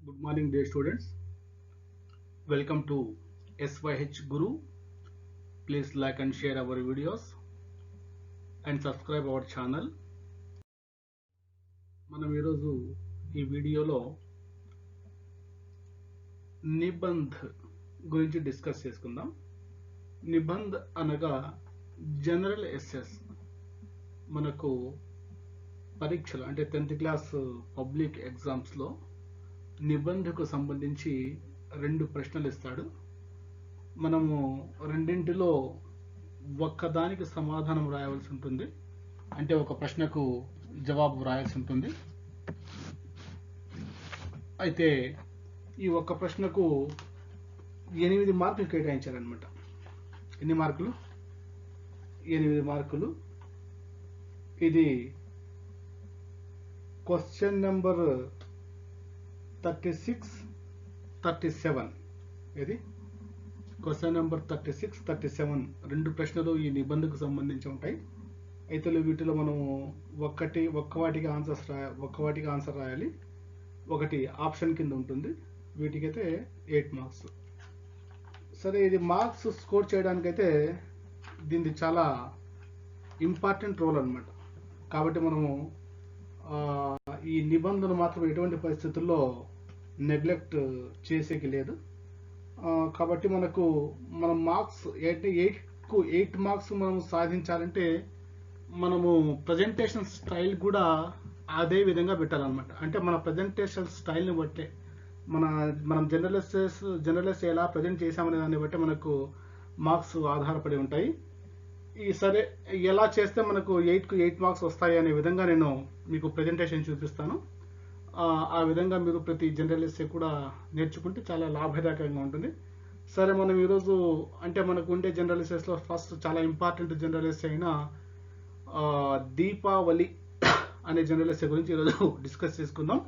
Good morning, dear students. Welcome to SYH Guru. Please like and share our videos and subscribe our channel. మనం ఈరోజు ఈ వీడియోలో నిబంధ్ గురించి discuss చేసుకుందాం. నిబంధ్ అనగా జనరల్ ఎస్ఎస్. మనకు పరీక్షలు అంటే 10th క్లాస్ పబ్లిక్ ఎగ్జామ్స్లో నిబంధకు సంబంధించి 2 ప్రశ్నలు ఇస్తాడు. మనము రెండింటిలో ఒక్కదానికి సమాధానం రాయాల్సి ఉంటుంది. అంటే ఒక ప్రశ్నకు జవాబు రాయాల్సి ఉంటుంది. అయితే ఈ ఒక్క ప్రశ్నకు 8 మార్కులు కేటాయించారనమాట. ఎన్ని మార్కులు? 8 మార్కులు. ఇది క్వశ్చన్ నెంబర్ 36, 37. ఇది క్వశ్చన్ నెంబర్ 36, 37 2 ప్రశ్నలు ఈ నిబంధనకు సంబంధించి ఉంటాయి. అయితే వీటిలో మనం ఒక్కవాటికి ఆన్సర్ రాయాలి. ఒకటి ఆప్షన్ కింద ఉంటుంది. వీటికైతే 8 మార్క్స్. సరే, ఇది మార్క్స్ స్కోర్ చేయడానికైతే దీనిది చాలా ఇంపార్టెంట్ రోల్ అన్నమాట. కాబట్టి మనము ఈ నిబంధన మాత్రం ఎటువంటి పరిస్థితుల్లో నెగ్లెక్ట్ చేసేకి లేదు. కాబట్టి మనం మార్క్స్ 8 మార్క్స్ మనం సాధించాలంటే మనము ప్రజెంటేషన్ స్టైల్ కూడా అదే విధంగా పెట్టాలన్నమాట. అంటే మన ప్రజెంటేషన్ స్టైల్ని బట్టే మనం జర్నలిస్ట్ ఎలా ప్రజెంట్ చేసామనే దాన్ని బట్టి మనకు మార్క్స్ ఆధారపడి ఉంటాయి. సరే, ఎలా చేస్తే మనకు 8 మార్క్స్ వస్తాయి అనే విధంగా నేను మీకు ప్రజెంటేషన్ చూపిస్తాను. ఆ విధంగా మీరు ప్రతి జనరల్ ఎస్సే కూడా నేర్చుకుంటే చాలా లాభదాయకంగా ఉంటుంది. సరే, మనం ఈరోజు అంటే మనకు ఉండే జనరల్ ఎస్సేస్లో ఫస్ట్ చాలా ఇంపార్టెంట్ జనరల్ ఎస్సే అయిన దీపావళి అనే జనరల్ ఎస్సే గురించి ఈరోజు డిస్కస్ చేసుకుందాం.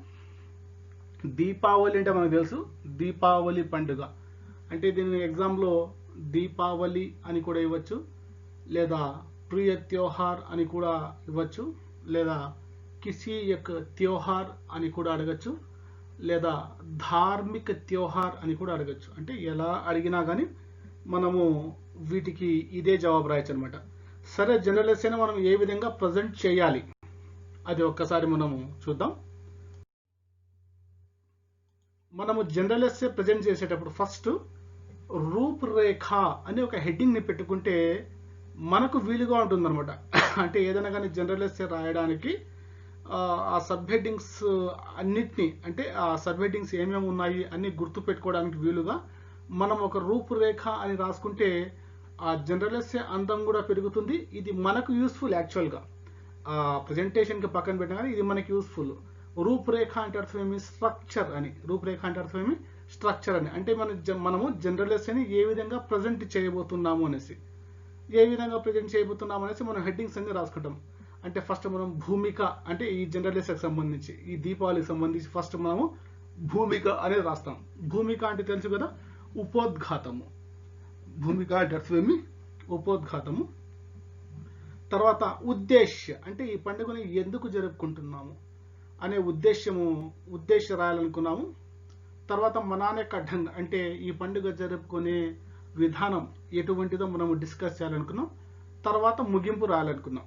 దీపావళి అంటే మనకు తెలుసు, దీపావళి పండుగ అంటే దీని ఎగ్జామ్లో దీపావళి అని కూడా ఇవ్వచ్చు, లేదా ప్రియ త్యోహార్ అని కూడా ఇవ్వచ్చు, లేదా కిసి యొక్క త్యోహార్ అని కూడా అడగచ్చు, లేదా ధార్మిక త్యోహార్ అని కూడా అడగచ్చు. అంటే ఎలా అడిగినా కానీ మనము వీటికి ఇదే జవాబు రాయచ్చు అనమాట. సరే, జనరల్ ఎస్సేని మనం ఏ విధంగా ప్రజెంట్ చేయాలి అది ఒక్కసారి మనము చూద్దాం. మనము జనరల్ ఎస్సే ప్రజెంట్ చేసేటప్పుడు ఫస్ట్ రూపురేఖ అనే ఒక హెడ్డింగ్ని పెట్టుకుంటే మనకు వీలుగా ఉంటుందన్నమాట. అంటే ఏదైనా కానీ జనరల్ ఎస్సే రాయడానికి ఆ సబ్ హెడ్డింగ్స్ అన్నిటినీ, అంటే ఆ సబ్ హెడ్డింగ్స్ ఏమేమి ఉన్నాయి అన్ని గుర్తు పెట్టుకోవడానికి వీలుగా మనం ఒక రూపురేఖ అని రాసుకుంటే ఆ జనరల్ ఎస్సే అందం కూడా పెరుగుతుంది. ఇది మనకు యూస్ఫుల్. యాక్చువల్గా ప్రజెంటేషన్కి పక్కన పెట్టినా ఇది మనకి యూస్ఫుల్. రూపురేఖ అంటే అర్థం ఏమి? స్ట్రక్చర్ అని. రూపురేఖ అంటే అర్థం ఏమి? స్ట్రక్చర్ అని. అంటే మనము జనరల్ ఎస్సేని ఏ విధంగా ప్రజెంట్ చేయబోతున్నాము అనేసి మనం హెడ్డింగ్స్ అన్ని రాసుకుంటాం. అంటే ఫస్ట్ మనం భూమిక, అంటే ఈ జనరల్ ఎస్సేకి సంబంధించి, ఈ దీపావళికి సంబంధించి ఫస్ట్ మనము భూమిక అనేది రాస్తాం. భూమిక అంటే తెలుసు కదా, ఉపోద్ఘాతము. భూమిక అంటే అర్థమేమి? ఉపోద్ఘాతము. తర్వాత ఉద్దేశ్య, అంటే ఈ పండుగని ఎందుకు జరుపుకుంటున్నాము అనే ఉద్దేశ్య రాయాలనుకున్నాము. తర్వాత మనానే కడ్డంగా, అంటే ఈ పండుగ జరుపుకునే విధానం ఎటువంటిదో మనము డిస్కస్ చేయాలనుకున్నాం. తర్వాత ముగింపు రాయాలనుకున్నాం.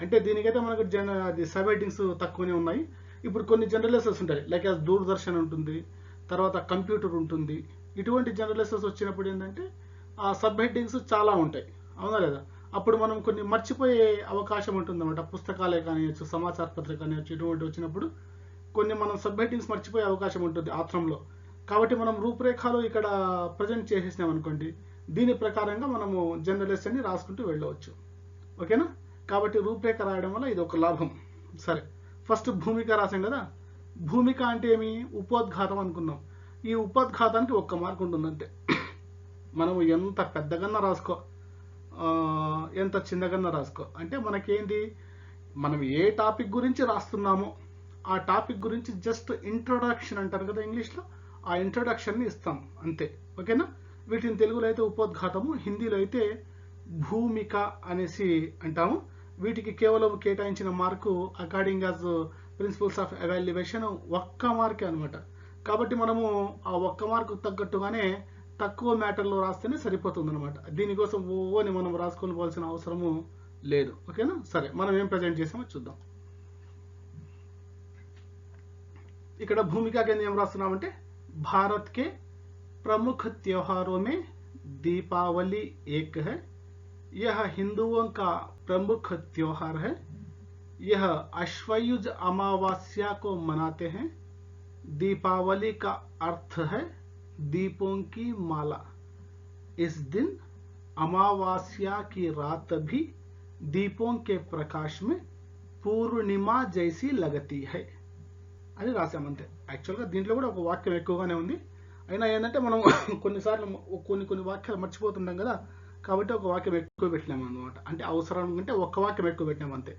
అంటే దీనికైతే మనకు సబ్ హెడ్డింగ్స్ తక్కువనే ఉన్నాయి. ఇప్పుడు కొన్ని జనరల్ ఎస్సెస్ ఉంటాయి, లైక్ దూరదర్శన్ ఉంటుంది, తర్వాత కంప్యూటర్ ఉంటుంది. ఇటువంటి జనరల్ ఎస్సెస్ వచ్చినప్పుడు ఏంటంటే ఆ సబ్ హెడ్డింగ్స్ చాలా ఉంటాయి, అవునా లేదా? అప్పుడు మనం కొన్ని మర్చిపోయే అవకాశం ఉంటుంది అన్నమాట. పుస్తకాలే కానివచ్చు, సమాచార పత్రిక కానివచ్చు, ఇటువంటి వచ్చినప్పుడు కొన్ని మనం సబ్ హెడ్డింగ్స్ మర్చిపోయే అవకాశం ఉంటుంది ఆత్రంలో. కాబట్టి మనం రూపురేఖలో ఇక్కడ ప్రజెంట్ చేసేసినాం అనుకోండి, దీని ప్రకారంగా మనము జనరల్ ఎస్సేని రాసుకుంటూ వెళ్ళవచ్చు. ఓకేనా? కాబట్టి రూపురేఖ రాయడం వల్ల ఇది ఒక లాభం. సరే, ఫస్ట్ భూమిక రాసాం కదా. భూమిక అంటే ఏమి? ఉపోద్ఘాతం అనుకున్నాం. ఈ ఉపోద్ఘాతానికి 1 మార్క్ ఉంటుంది అంతే. మనము ఎంత పెద్దగన్నా రాసుకో, ఎంత చిన్నగన్నా రాసుకో, అంటే మనకేంటి, మనం ఏ టాపిక్ గురించి రాస్తున్నామో ఆ టాపిక్ గురించి జస్ట్ ఇంట్రొడక్షన్ అంటారు కదా ఇంగ్లీష్లో, ఆ ఇంట్రొడక్షన్ని ఇస్తాం అంతే. ఓకేనా? వీటిని తెలుగులో అయితే ఉపోద్ఘాతము, హిందీలో అయితే భూమిక అనేసి అంటాము. వీటికి కేవలం కేటాయించిన mark according as principles of evaluation 1 మార్కే అనమాట. కాబట్టి మనము ఆ ఒక్క మార్కు తగ్గట్టుగానే తక్కువ మ్యాటర్లో రాస్తేనే సరిపోతుంది అనమాట. దీనికోసం ఓని మనం రాసుకోవాల్సిన అవసరము లేదు. ఓకేనా? సరే, మనం ఏం ప్రజెంట్ చేసామో చూద్దాం. ఇక్కడ भूमिका के नियम राస్తున్నామంటే भारत के प्रमुख त्योहारों में दीपावली एक है। यह हिंदुओं का प्रमुख त्योहार है। यह अश्वयुज अमावस्या को मनाते हैं। दीपावली का अर्थ है दीपों की माला। इस दिन अमावस्या की रात भी दीपों के प्रकाश में पूर्णिमा जैसी लगती है అని రాసామంతే. యాక్చువల్గా దీంట్లో కూడా ఒక వాక్యం ఎక్కువగానే ఉంది. అయినా ఏంటంటే మనం కొన్నిసార్లు కొన్ని వాక్యాలు మర్చిపోతుంటాం కదా, కాబట్టి ఒక వాక్యం ఎక్కువ పెట్టినాము అనమాట. అంటే అవసరం అంటే ఒక్క వాక్యం ఎక్కువ పెట్టినాము అంతే.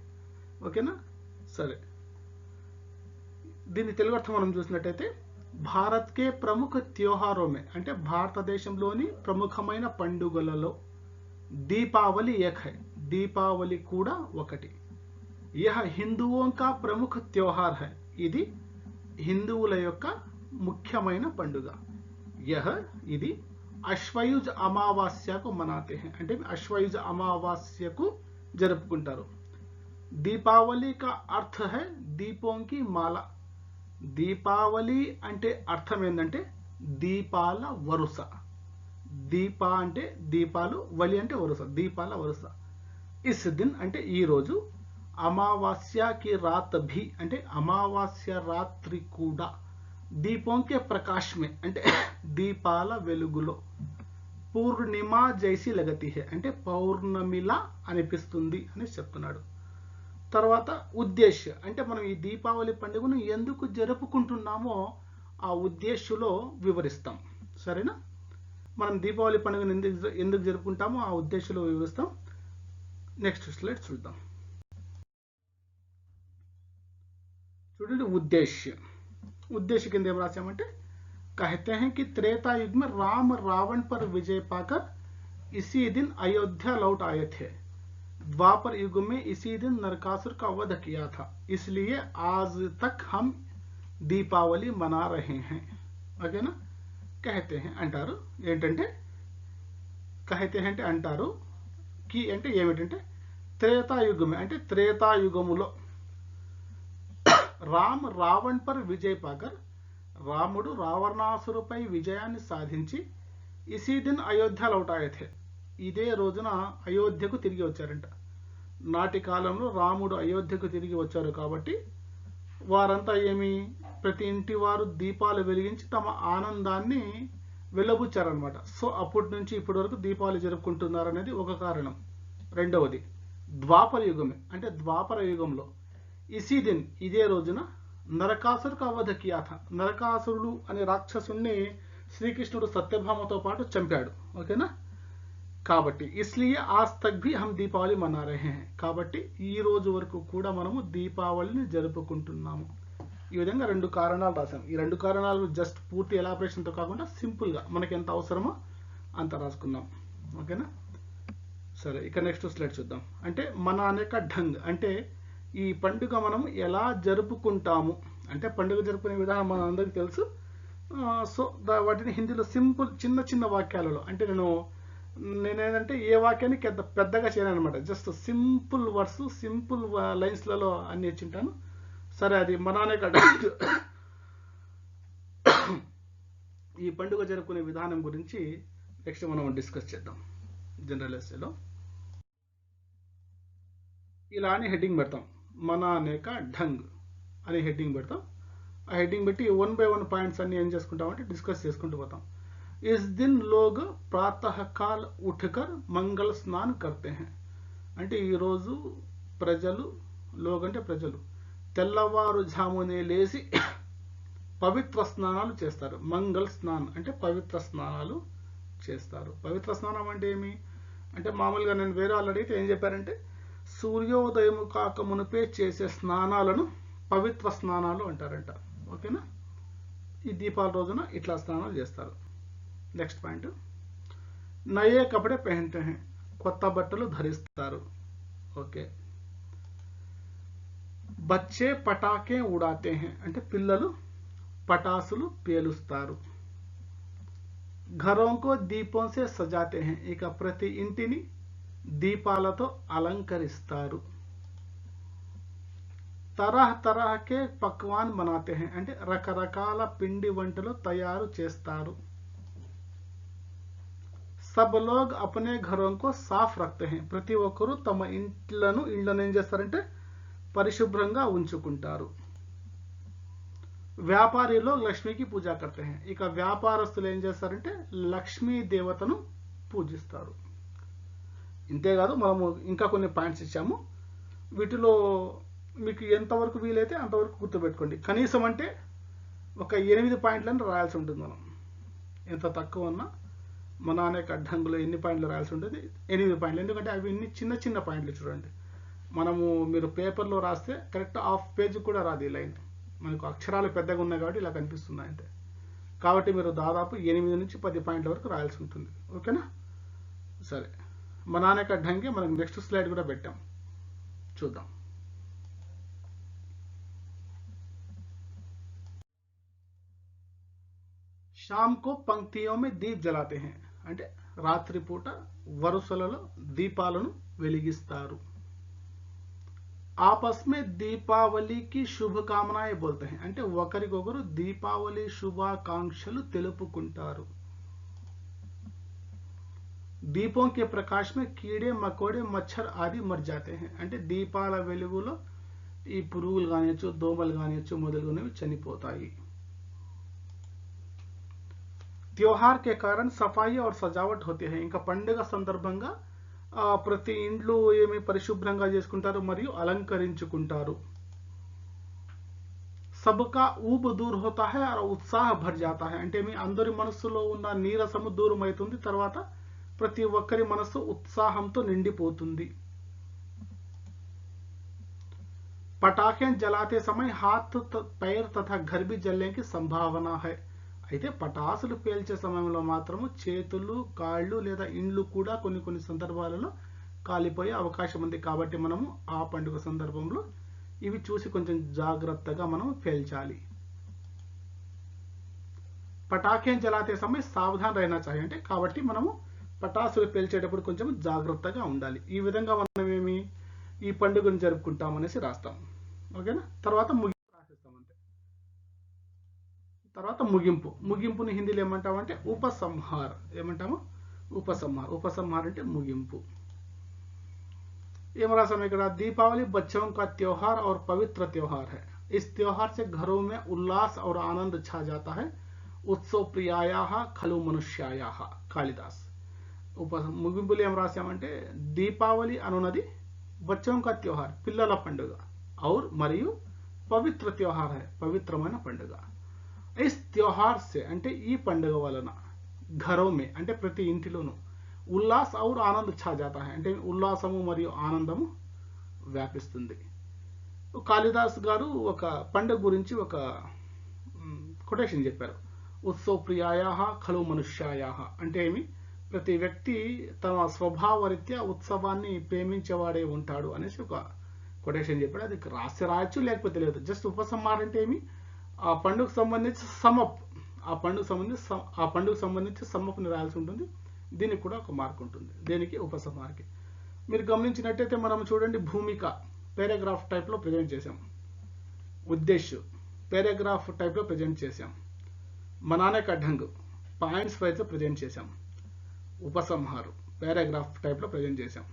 ఓకేనా? సరే, దీని తెలుగు అర్థం మనం చూసినట్టయితే భారత్ కే ప్రముఖ త్యోహారోమే అంటే భారతదేశంలోని ప్రముఖమైన పండుగలలో దీపావళి ఏక్ హై, దీపావళి కూడా ఒకటి. యహ హిందువుం కా ప్రముఖ త్యోహార్ హై, ఇది హిందువుల యొక్క ముఖ్యమైన పండుగ. యహ ఇది అశ్వయుజ్ అమావాస్యకు మనాతే హై అంటే అశ్వయుజ్ అమావాస్యకు జరుపుకుంటారు. దీపావళి కా అర్థ హై దీపోం కి మాల. దీపావళి అంటే అర్థం ఏంటంటే దీపాల వరుస. దీప అంటే దీపాలు, వలి అంటే వరుస, దీపాల వరుస. ఇస్ దిన్ అంటే ఈ రోజు, అమావాస్యకి రాత్ భీ అంటే అమావాస్య రాత్రి కూడా, దీపం కే ప్రకాశ్ మే అంటే దీపాల వెలుగులో, పూర్ణిమ జైసి లగతి హై అంటే పౌర్ణమిలా అనిపిస్తుంది అని చెప్తున్నాడు. తర్వాత ఉద్దేశ్ అంటే మనం ఈ దీపావళి పండుగను ఎందుకు జరుపుకుంటున్నామో ఆ ఉద్దేశంలో వివరిస్తాం. సరేనా? మనం దీపావళి పండుగను ఎందుకు జరుపుకుంటామో ఆ ఉద్దేశంలో వివరిస్తాం. నెక్స్ట్ స్లైడ్ చూద్దాం. చూడండి, उद्देश्य కింద ఏం రాసామంటే कहते हैं कि त्रेता युग में राम रावण पर विजय पाकर इसी दिन अयोध्या लौट आए थे। द्वापर युग में इसी दिन नरकासुर का वध किया था, इसलिए आज तक हम दीपावली मना रहे हैं. ఓకేనా? कहते हैं అంటారు. ఏంటంటే कहते हैं అంటే అంటారు, కి అంటే ఏమిటంటే త్రేతాయుగమే అంటే త్రేతాయుగములో రామ్ రావణ్ పర్ విజయ్ పాకర్ రాముడు రావణాసురుపై విజయాన్ని సాధించి ఇసీ దిన్ అయోధ్య లౌటాయే థే ఇదే రోజున అయోధ్యకు తిరిగి వచ్చారంట. నాటి కాలంలో రాముడు అయోధ్యకు తిరిగి వచ్చారు కాబట్టి వారంతా ఏమి ప్రతి ఇంటి వారు దీపాలు వెలిగించి తమ ఆనందాన్ని వెలబుచ్చారనమాట. సో అప్పటి నుంచి ఇప్పటి వరకు దీపావళి జరుపుకుంటున్నారు అనేది ఒక కారణం. రెండవది ద్వాపర యుగమే అంటే ద్వాపర యుగంలో ఇసీ దిన్ ఇదే రోజున నరకాసురు కా వధ కియా థా నరకాసురుడు అనే రాక్షసుణ్ణి శ్రీకృష్ణుడు సత్యభామతో పాటు చంపాడు. ఓకేనా? కాబట్టి ఇస్లియే ఆజ్ తక్ భీ హమ్ దీపావళి మనా రహే హై కాబట్టి ఈ రోజు వరకు కూడా మనము దీపావళిని జరుపుకుంటున్నాము. ఈ విధంగా రెండు కారణాలు రాసాం. ఈ రెండు కారణాలు జస్ట్ పూర్తి ఎలాబరేషన్తో కాకుండా సింపుల్గా మనకి ఎంత అవసరమో అంత రాసుకున్నాం. ఓకేనా? సరే, ఇక నెక్స్ట్ స్లైడ్ చూద్దాం. అంటే మన అనేక ఢంగ్ అంటే ఈ పండుగ మనం ఎలా జరుపుకుంటాము అంటే పండుగ జరుపుకునే విధానం మన అందరికీ తెలుసు. సో వాటిని హిందీలో సింపుల్ చిన్న చిన్న వాక్యాలలో అంటే నేనేంటంటే ఏ వాక్యాన్ని పెద్దగా చేయను అనమాట. జస్ట్ సింపుల్ వర్డ్స్ సింపుల్ లైన్స్లలో అన్ని ఇచ్చింటాను. సరే, అది మనానే ఈ పండుగ జరుపుకునే విధానం గురించి నెక్స్ట్ మనం డిస్కస్ చేద్దాం. జనరల్ ఎస్సేలో ఇలా అని హెడ్డింగ్ పెడతాం. మనానేక ఢంగ్ అని హెడ్డింగ్ పెడతాం. ఆ హెడ్డింగ్ పెట్టి 1 by 1 పాయింట్స్ అన్ని ఏం చేసుకుంటామంటే డిస్కస్ చేసుకుంటూ పోతాం. इस दिन लोग प्रातःकाल उठकर मंगल स्नान करते हैं అంటే ఈరోజు ప్రజలు లోగ్ అంటే ప్రజలు తెల్లవారుజామునే లేచి పవిత్ర స్నానాలు చేస్తారు. మంగళ స్నాన్ అంటే పవిత్ర స్నానాలు చేస్తారు. పవిత్ర స్నానం అంటే ఏమి అంటే మామూలుగా నేను వేరే వాళ్ళు అడిగితే ఏం చెప్పారంటే సూర్యోదయం కాక మునిపే చేసే స్నానాలను పవిత్ర స్నానాలు అంటారంట. ఓకేనా? ఈ దీపావళి రోజున ఇట్లా స్నానాలు చేస్తారు. నెక్స్ట్ పాయింట్, నయే కపడే పెహన్తే హై కొత్త బట్టలు ధరిస్తారు. ఓకే. బచ్చే పటాకే ఉడాతే హై అంటే పిల్లలు పటాసులు పేలుస్తారు. घरों को దీపం से सजाते हैं. ఇక ప్రతి ఇంటిని దీపాలతో అలంకరిస్తారు. तरह तरह के पकवान बनाते हैं. అంటే రకరకాల పిండి వంటలు తయారు చేస్తారు. सब लोग अपने घरों को साफ रखते हैं. ప్రతి ఒక్కరు తమ ఇళ్లను ఏం చేస్తారంటే పరిశుభ్రంగా ఉంచుకుంటారు. వ్యాపారి లోగ్ లక్ష్మికి పూజ करते हैं. ఇక వ్యాపారస్తులు ఏం చేస్తారంటే లక్ష్మీ దేవతను పూజిస్తారు. ఇంతేకాదు మనము ఇంకా కొన్ని పాయింట్స్ ఇచ్చాము. వీటిలో మీకు ఎంతవరకు వీలైతే అంతవరకు గుర్తుపెట్టుకోండి. కనీసం అంటే ఒక 8 పాయింట్లను రాయాల్సి ఉంటుంది. మనం ఎంత తక్కువ ఉన్నా మన అనేక అడ్డంగులు ఎన్ని పాయింట్లు రాయాల్సి ఉంటుంది? 8 పాయింట్లు. ఎందుకంటే అవి ఇన్ని చిన్న చిన్న పాయింట్లు చూడండి. మనము మీరు పేపర్లో రాస్తే కరెక్ట్ హాఫ్ పేజ్ కూడా రాదు ఈ లైన్. మనకు అక్షరాలు పెద్దగా ఉన్నాయి కాబట్టి ఇలా కనిపిస్తున్నాయి అంతే. కాబట్టి మీరు దాదాపు 8 నుంచి 10 పాయింట్ల వరకు రాయాల్సి ఉంటుంది. ఓకేనా? సరే, మన అనేక అడ్డంగి మనకు నెక్స్ట్ స్లైడ్ కూడా పెట్టాం, చూద్దాం. शाम को पंक्तियों में दीप जलाते हैं. అంటే రాత్రిపూట వరుసలలో దీపాలను వెలిగిస్తారు. आपस में दीपावली की शुभकामनाएं बोलते हैं. అంటే ఒకరికొకరు దీపావళి శుభాకాంక్షలు తెలుపుకుంటారు. దీపం के प्रकाश में कीड़े मकोड़े मच्छर आदि मर जाते हैं. అంటే దీపాల వెలుగులో ఈ పురుగులు కానివచ్చు, దోమలు కానివచ్చు, మొదలుగునవి చనిపోతాయి. त्योहार के कारण सफाई और सजावट होती है. ఇంకా పండుగ సందర్భంగా ప్రతి ఇండ్లు ఏమి పరిశుభ్రంగా చేసుకుంటారు మరియు అలంకరించుకుంటారు. सबका ऊब दूर होता है और उत्साह भर जाता है. అంటే మీ అందరి మనస్సులో ఉన్న నీరసము దూరం అవుతుంది. తర్వాత ప్రతి ఒక్కరి మనస్సు ఉత్సాహంతో నిండిపోతుంది. पटाखे जलाते समय हाथ पैर तथा घर भी जलने की संभावना है. అయితే పటాసులు పేల్చే సమయంలో మాత్రము చేతులు, కాళ్ళు లేదా ఇండ్లు కూడా కొన్ని సందర్భాలలో కాలిపోయే అవకాశం ఉంది. కాబట్టి మనము ఆ పండుగ సందర్భంలో ఇవి చూసి కొంచెం జాగ్రత్తగా మనం పేల్చాలి. పటాకే జలాతే సమయం సావధాన్ रहना चाहिए. అంటే కాబట్టి మనము పటాసులు పేల్చేటప్పుడు కొంచెం జాగ్రత్తగా ఉండాలి. ఈ విధంగా మనం ఏమి ఈ పండుగను జరుపుకుంటాం అనేసి రాస్తాం. ఓకేనా? తర్వాత రాసేస్తాం అంతే. తర్వాత ముగింపుని హిందీలో ఏమంటామంటే ఉపసంహార్. ఏమంటాము? ఉపసంహార్ అంటే ముగింపు. ఏం రాసాము ఇక్కడ? दीपावली बच्चों का त्योहार और पवित्र त्योहार है. इस त्योहार से घरों में उल्लास और आनंद छा जाता है. उत्सव प्रियायाः खलु मनुष्यायाः. कालिदास. ముగింపులో ఏం రాసామంటే దీపావళి అనున్నది బచ్చోं का त्योहार పిల్లల పండుగ, और మరియు పవిత్ర त्योहार है పవిత్రమైన పండుగ. इस त्योहार से అంటే ఈ పండుగ వలన घरों में అంటే ప్రతి ఇంటిలోనూ ఉల్లాస్ और ఆనంద్ ఛా జాతా హై అంటే ఉల్లాసము మరియు ఆనందము వ్యాపిస్తుంది. కాళిదాస్ గారు ఒక పండుగ గురించి ఒక కొటేషన్ చెప్పారు. ఉత్సవ ప్రియాయాః ఖలు మనుష్యాయాః అంటే ఏమి? ప్రతి వ్యక్తి తన స్వభావరీత్యా ఉత్సవాన్ని ప్రేమించేవాడే ఉంటాడు అనేసి ఒక కొటేషన్ చెప్పాడు. అది రాయొచ్చు లేకపోతే లేదు. జస్ట్ ఉపసంహారం అంటే ఏమి? ఆ పండుగకు సంబంధించి సమప్ ఆ పండుగ సంబంధించి సమప్ని రాయాల్సి ఉంటుంది. దీనికి కూడా ఒక మార్క్ ఉంటుంది. దేనికి? ఉపసంహారకి. మీరు గమనించినట్టయితే మనం చూడండి, భూమిక పారాగ్రాఫ్ టైప్లో ప్రజెంట్ చేసాం, ఉద్దేశ్ పారాగ్రాఫ్ టైప్లో ప్రజెంట్ చేసాం, మనానే కడ్డంగ్ పాయింట్స్ వైజ్ ప్రజెంట్ చేసాం, ఉపసంహారం పారాగ్రాఫ్ టైప్లో ప్రజెంట్ చేసాం.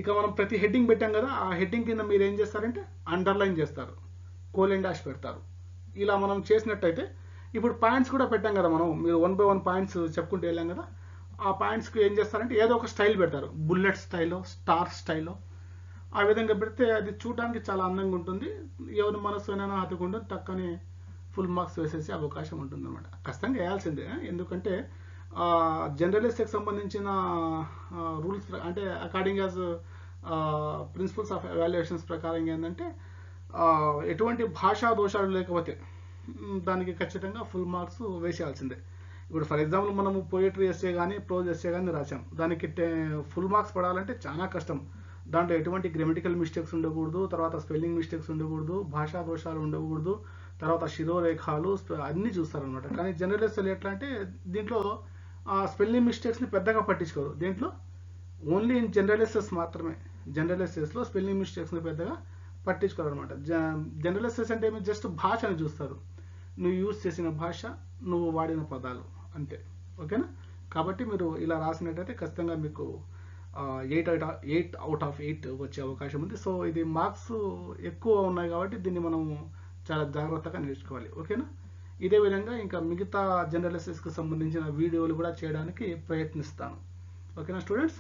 ఇక మనం ప్రతి హెడ్డింగ్ పెట్టాం కదా, ఆ హెడ్డింగ్ కింద మీరు ఏం చేస్తారంటే అండర్లైన్ చేస్తారు, కోలెన్ డాష్ పెడతారు. ఇలా మనం చేసినట్టయితే ఇప్పుడు పాయింట్స్ కూడా పెట్టాం కదా మనం, మీరు 1 by 1 పాయింట్స్ చెప్పుకుంటూ వెళ్ళాం కదా, ఆ పాయింట్స్కి ఏం చేస్తారంటే ఏదో ఒక స్టైల్ పెడతారు, బుల్లెట్ స్టైల్లో, స్టార్ స్టైల్లో. ఆ విధంగా పెడితే అది చూడడానికి చాలా అందంగా ఉంటుంది. ఎవరి మనసునైనా హత్తుకుంటుంది, టక్కని ఫుల్ మార్క్స్ వేసేసే అవకాశం ఉంటుంది అనమాట. ఖచ్చితంగా వేయాల్సిందే, ఎందుకంటే జర్నలిస్ట్కి సంబంధించిన రూల్స్ అంటే according as principles of evaluations ప్రకారం ఏంటంటే ఎటువంటి భాషా దోషాలు లేకపోతే దానికి ఖచ్చితంగా ఫుల్ మార్క్స్ వేసేయాల్సిందే. ఇప్పుడు ఫర్ ఎగ్జాంపుల్ మనము పోయిటరీ ఎస్సే కానీ ప్రోజ్ ఎస్సే కానీ రాసాం, దానికి ఫుల్ మార్క్స్ పడాలంటే చాలా కష్టం. దాంట్లో ఎటువంటి గ్రామటికల్ మిస్టేక్స్ ఉండకూడదు, తర్వాత స్పెల్లింగ్ మిస్టేక్స్ ఉండకూడదు, భాషా దోషాలు ఉండకూడదు, తర్వాత శిరోరేఖలు అన్నీ చూస్తారనమాట. కానీ జనరల్ ఎస్ఏలో ఎట్లా అంటే దీంట్లో స్పెల్లింగ్ మిస్టేక్స్ని పెద్దగా పట్టించుకోరు. దీంట్లో ఓన్లీ ఇన్ జనరల్ ఎస్ఎస్ మాత్రమే. జనరల్ ఎస్ఎస్లో స్పెల్లింగ్ మిస్టేక్స్ని పెద్దగా పట్టించుకోరు అనమాట. జనరల్ ఎస్ఎస్ అంటే ఏమి జస్ట్ భాషని చూస్తారు, నువ్వు యూజ్ చేసిన భాష, నువ్వు వాడిన పదాలు అంతే. ఓకేనా? కాబట్టి మీరు ఇలా రాసినట్టయితే ఖచ్చితంగా మీకు 8/8 వచ్చే అవకాశం ఉంది. సో ఇది మార్క్స్ ఎక్కువ ఉన్నాయి కాబట్టి దీన్ని మనం చాలా జాగ్రత్తగా నేర్చుకోవాలి. ఓకేనా? ఇదే విధంగా ఇంకా మిగతా జనరల్ ఎస్ఎస్కి సంబంధించిన వీడియోలు కూడా చేయడానికి ప్రయత్నిస్తాను. ఓకేనా స్టూడెంట్స్?